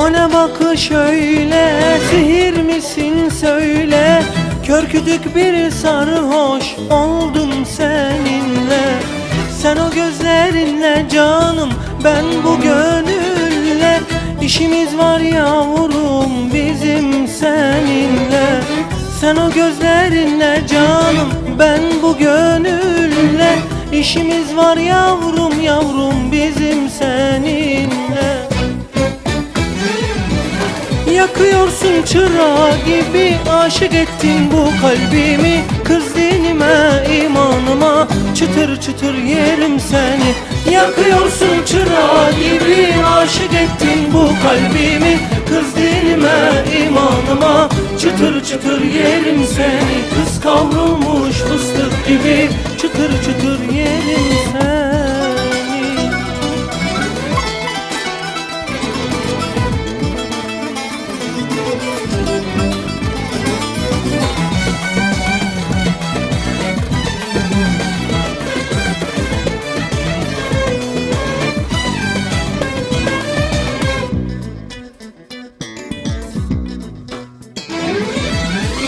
O ne bakış öyle, sihir misin söyle. Körküdük bir sarhoş oldum seninle. Sen o gözlerinle canım, ben bu gönülle. İşimiz var yavrum bizim seninle. Sen o gözlerinle canım, ben bu gönülle. İşimiz var yavrum yavrum bizim seninle. Yakıyorsun çırağı gibi, aşık ettin bu kalbimi. Kız dinime, imanıma, çıtır çıtır yerim seni. Yakıyorsun çırağı gibi, aşık ettin bu kalbimi. Kız dinime, imanıma, çıtır çıtır yerim seni. Kız kavrulmuş fıstık gibi, çıtır çıtır yerim seni.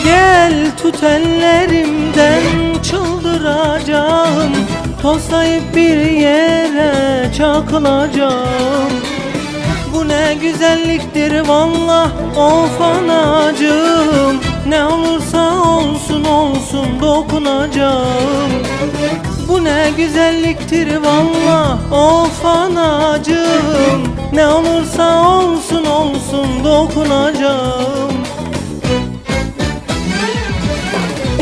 Gel tut ellerimden, çıldıracağım. Tozlayıp bir yere çakılacağım. Bu ne güzelliktir vallah of anacığım. Ne olursa olsun olsun dokunacağım. Bu ne güzelliktir vallah of anacığım. Ne olursa olsun olsun dokunacağım.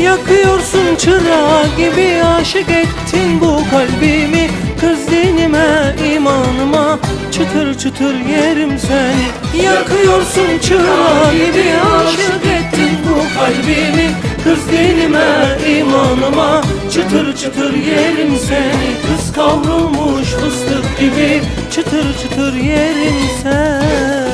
Yakıyorsun çırağı gibi, aşık ettin bu kalbimi. Kız dinime, imanıma, çıtır çıtır yerim seni. Yakıyorsun çırağı gibi, aşık ettin bu kalbimi. Kız dinime, imanıma, çıtır çıtır yerim seni. Kız kavrulmuş fıstık gibi, çıtır çıtır yerim seni.